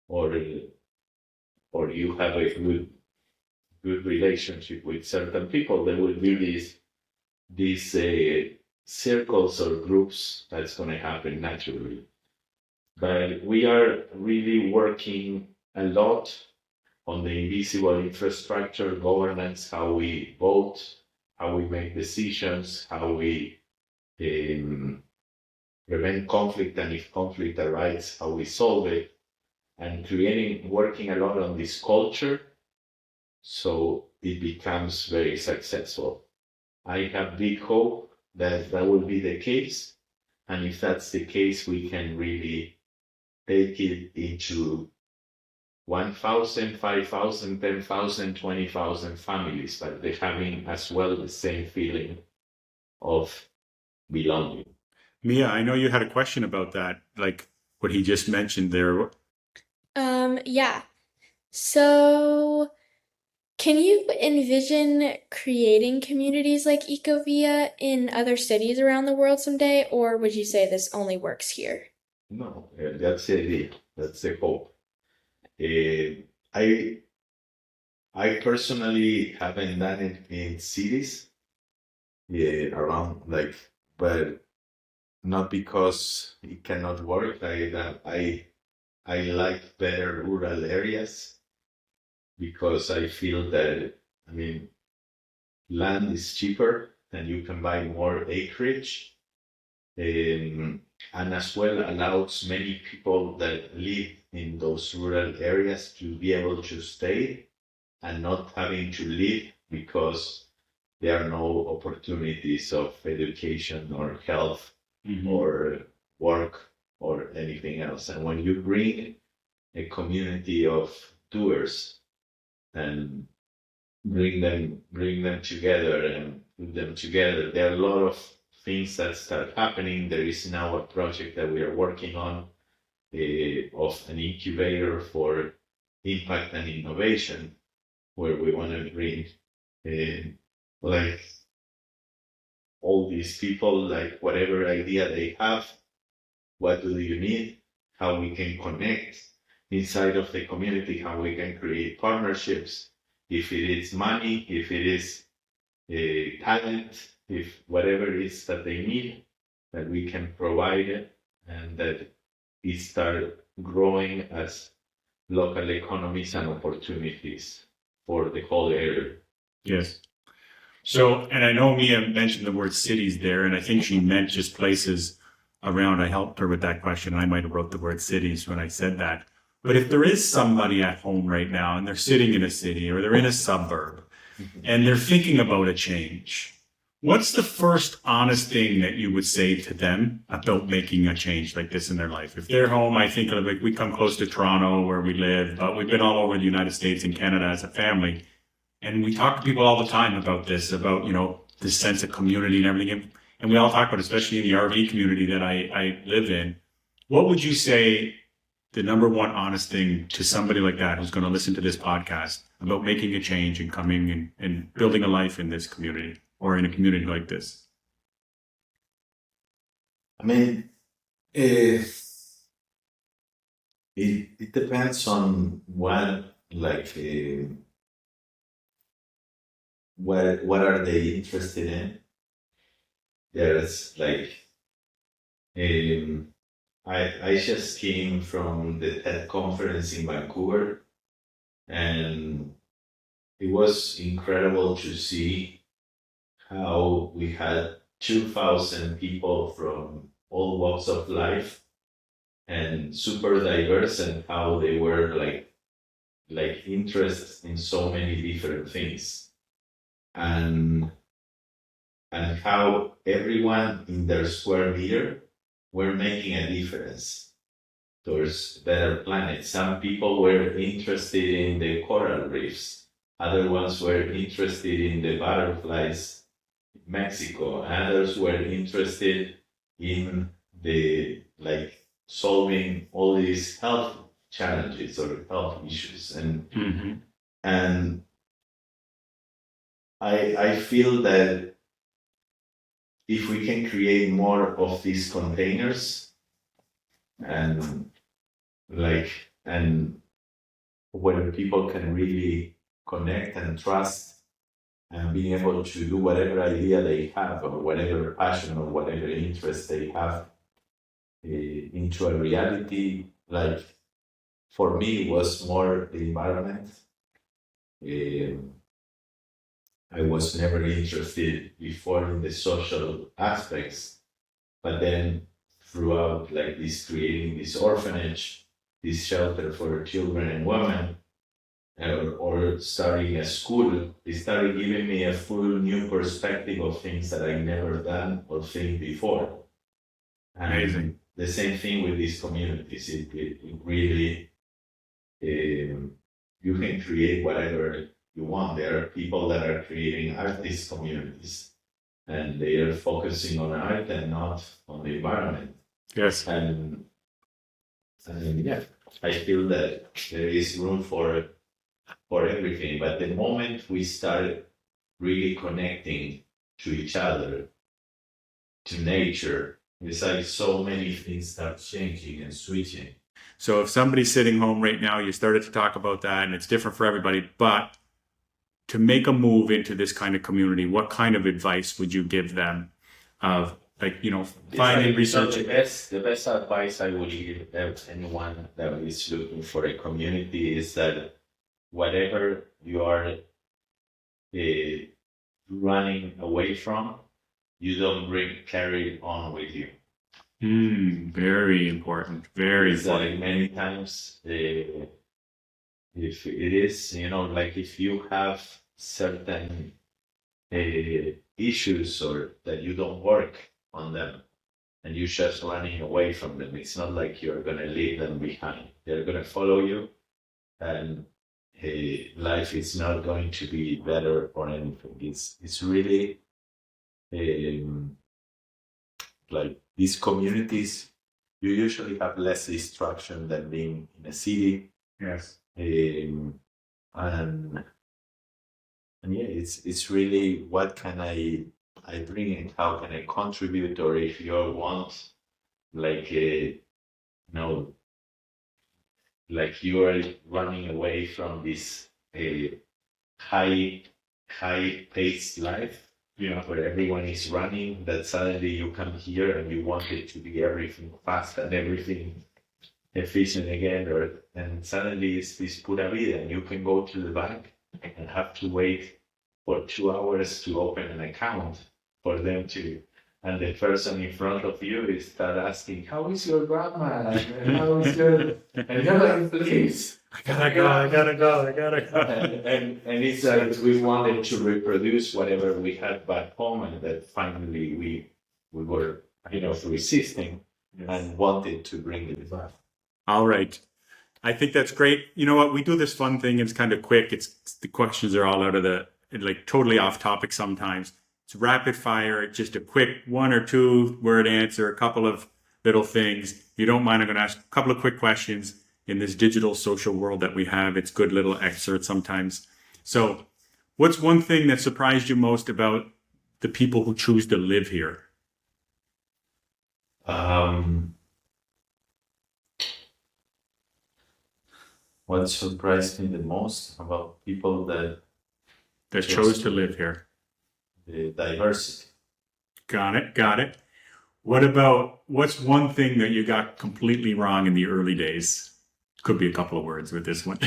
[SPEAKER 1] or you have a good relationship with certain people. There will be these circles or groups that's going to happen naturally. But we are really working a lot on the invisible infrastructure, governance, how we vote, how we make decisions, how we prevent conflict, and if conflict arises, how we solve it, and working a lot on this culture so it becomes very successful. I have big hope that will be the case, and if that's the case, we can really take it into 1,000, 5,000, 10,000, 20,000 families, but they're having as well the same feeling of belonging.
[SPEAKER 2] Mia, I know you had a question about that, like what he just mentioned there.
[SPEAKER 3] Yeah. So, can you envision creating communities like Ecovilla in other cities around the world someday, or would you say this only works here?
[SPEAKER 1] No, that's the idea. That's the hope. I personally haven't done it in cities, around but not because it cannot work. I like better rural areas because I feel that, land is cheaper and you can buy more acreage, and as well allows many people that live in those rural areas to be able to stay and not having to leave because there are no opportunities of education or health or work or anything else. And when you bring a community of doers and bring them together and put them together, there are a lot of things that start happening. There is now a project that we are working on of an incubator for impact and innovation, where we want to bring all these people, whatever idea they have, what do you need, how we can connect inside of the community, how we can create partnerships, if it is money, if it is talent, if whatever it is that they need, that we can provide it, and that it start growing as local economies and opportunities for the whole area.
[SPEAKER 2] Yes. So, and I know Mia mentioned the word cities there, and I think she meant just places around. I helped her with that question. I might have wrote the word cities when I said that. But if there is somebody at home right now and they're sitting in a city or they're in a suburb and they're thinking about a change, What's the first honest thing that you would say to them about making a change like this in their life? If they're home, I think of like we come close to Toronto where we live, but we've been all over the United States and Canada as a family. And we talk to people all the time about this, about, this sense of community and everything. And we all talk about, especially in the RV community that I live in. What would you say the number one honest thing to somebody like that who's going to listen to this podcast about making a change and coming and building a life in this community or in a community like this?
[SPEAKER 1] I mean, it depends on what are they interested in. There's I just came from the TED conference in Vancouver, and it was incredible to see how we had 2,000 people from all walks of life and super diverse, and how they were like interested in so many different things, and how everyone in their square meter were making a difference towards a better planet. Some people were interested in the coral reefs, other ones were interested in the butterflies in Mexico, others were interested in the solving all these health challenges or health issues, and I feel that if we can create more of these containers and where people can really connect and trust and being able to do whatever idea they have or whatever passion or whatever interest they have into a reality, for me it was more the environment. I was never interested before in the social aspects, but then throughout creating this orphanage, this shelter for children and women, or starting a school, they started giving me a full new perspective of things that I never done or think before.
[SPEAKER 2] Amazing.
[SPEAKER 1] The same thing with these communities. It really, you can create whatever you want. There are people that are creating artist communities, and they are focusing on art and not on the environment.
[SPEAKER 2] Yes.
[SPEAKER 1] And yeah, I feel that there is room for everything. But the moment we start really connecting to each other, to nature, it's like so many things start changing and switching.
[SPEAKER 2] So if somebody's sitting home right now, you started to talk about that, and it's different for everybody, but to make a move into this kind of community, what kind of advice would you give them of finding, researching?
[SPEAKER 1] The best advice I would give anyone that is looking for a community is that whatever you are running away from, you don't carry it on with you.
[SPEAKER 2] Very important. Very important.
[SPEAKER 1] Many times, if it is, if you have certain issues or that you don't work on them and you're just running away from them, it's not like you're going to leave them behind. They're going to follow you, and life is not going to be better or anything. It's really these communities, you usually have less distraction than being in a city.
[SPEAKER 2] Yes.
[SPEAKER 1] And yeah, it's really what can I bring and how can I contribute, or if you want you are running away from this high paced life, where everyone is running, that suddenly you come here and you want it to be everything fast and everything efficient again, and suddenly it's this pura vida, and you can go to the bank and have to wait for 2 hours to open an account for them to and the person in front of you is start asking, "How is your grandma? And how is your?" And you're like, "Please,
[SPEAKER 2] I gotta go.
[SPEAKER 1] and it's like we wanted to reproduce whatever we had back home, and that finally we were resisting and wanted to bring it back.
[SPEAKER 2] All right. I think that's great. You know what? We do this fun thing. It's kind of quick. It's the questions are all out of the like totally off topic sometimes. It's rapid fire. Just a quick 1 or 2 word answer, a couple of little things. If you don't mind, I'm going to ask a couple of quick questions in this digital social world that we have. It's good little excerpts sometimes. So what's one thing that surprised you most about the people who choose to live here?
[SPEAKER 1] What surprised me the most about people that
[SPEAKER 2] chose to live here.
[SPEAKER 1] The diversity.
[SPEAKER 2] Got it. What's one thing that you got completely wrong in the early days? Could be a couple of words with this one.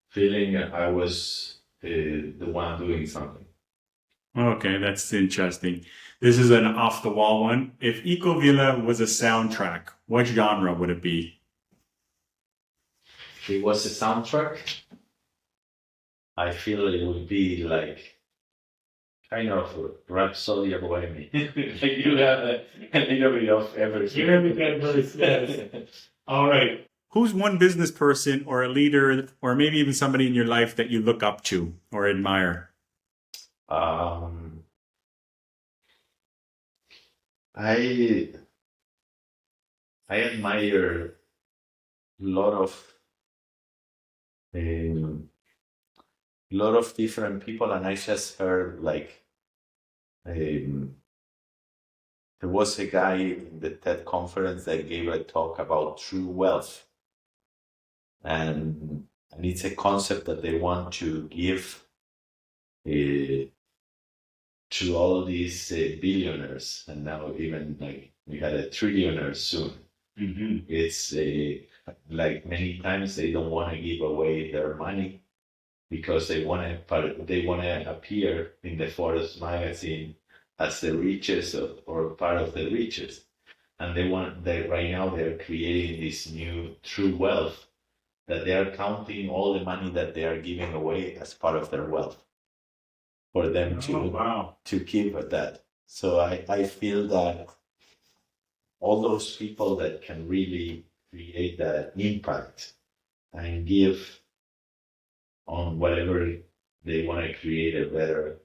[SPEAKER 1] Feeling I was the one doing something.
[SPEAKER 2] Okay, that's interesting. This is an off-the-wall one. If Ecovilla was a soundtrack, what genre would it be?
[SPEAKER 1] If it was a soundtrack, I feel it would be like kind of Rhapsody of Bohemia. Like you have a little bit of everything.
[SPEAKER 2] All right. Who's one business person or a leader or maybe even somebody in your life that you look up to or admire?
[SPEAKER 1] I admire a lot of different people, and I just heard like there was a guy in the TED conference that gave a talk about true wealth, and it's a concept that they want to give to all these billionaires, and now even like we had a trillionaire soon.
[SPEAKER 2] Mm-hmm.
[SPEAKER 1] It's like many times they don't want to give away their money because they want to appear in the Forbes magazine as the richest or part of the richest, and right now they're creating this new true wealth that they are counting all the money that they are giving away as part of their wealth for them to keep that. So I feel that all those people that can really create that impact and give on whatever they want to create a better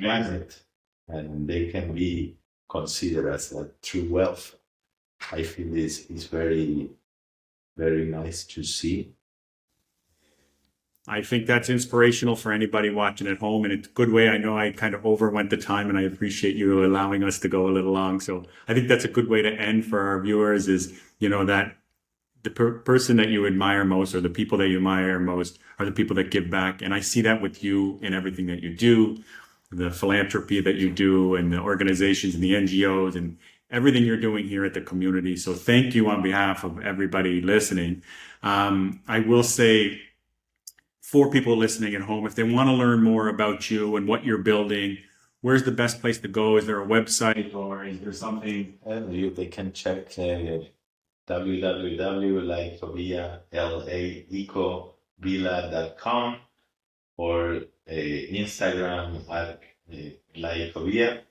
[SPEAKER 1] planet, and they can be considered as a true wealth. I feel this is very, very nice to see.
[SPEAKER 2] I think that's inspirational for anybody watching at home, and it's a good way. I know I kind of overwent the time, and I appreciate you allowing us to go a little long. So I think that's a good way to end for our viewers is, that the person that you admire most or the people that you admire most are the people that give back. And I see that with you in everything that you do, the philanthropy that you do and the organizations and the NGOs and everything you're doing here at the community. So thank you on behalf of everybody listening. I will say, for people listening at home, if they want to learn more about you and what you're building, where's the best place to go? Is there a website or is there something?
[SPEAKER 1] They can check www.ecovilla.com or Instagram at Ecovilla.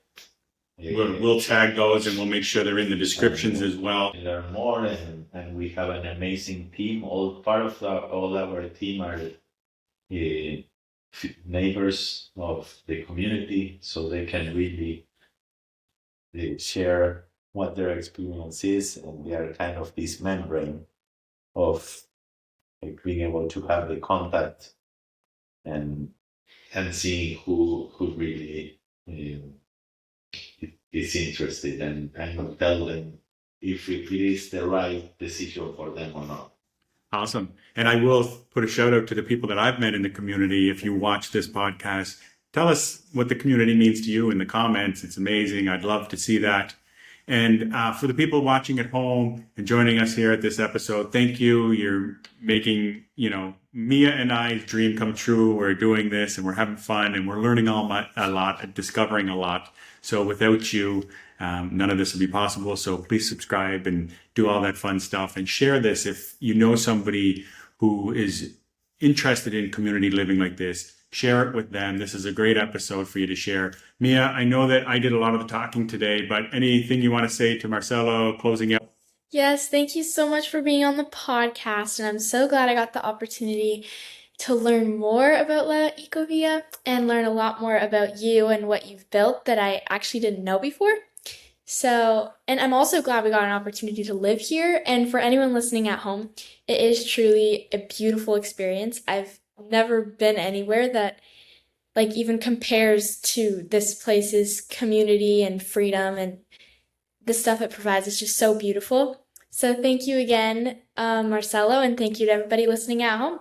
[SPEAKER 2] We'll tag those and we'll make sure they're in the descriptions as well.
[SPEAKER 1] Learn more, and we have an amazing team. All our team are neighbors of the community, so they can really share what their experience is, and they are kind of this membrane of being able to have the contact and seeing who really is interested, and tell them if it is the right decision for them or not.
[SPEAKER 2] Awesome. And I will put a shout out to the people that I've met in the community. If you watch this podcast, tell us what the community means to you in the comments. It's amazing. I'd love to see that. And for the people watching at home and joining us here at this episode, thank you. You're making, Mia and I's dream come true. We're doing this and we're having fun and we're learning a lot and discovering a lot. So without you, none of this would be possible. So please subscribe and do all that fun stuff and share this if you know somebody who is interested in community living like this. Share it with them. This is a great episode for you to share. Mia, I know that I did a lot of the talking today, but anything you want to say to Marcelo closing out?
[SPEAKER 3] Yes, thank you so much for being on the podcast, and I'm so glad I got the opportunity to learn more about La Ecovilla and learn a lot more about you and what you've built that I actually didn't know before. So, and I'm also glad we got an opportunity to live here. And for anyone listening at home, it is truly a beautiful experience. I've never been anywhere that even compares to this place's community and freedom, and the stuff it provides is just so beautiful. So thank you again, Marcelo, and thank you to everybody listening at home.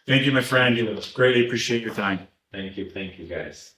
[SPEAKER 2] Thank you, my friend. Greatly appreciate your time.
[SPEAKER 1] Thank you, guys.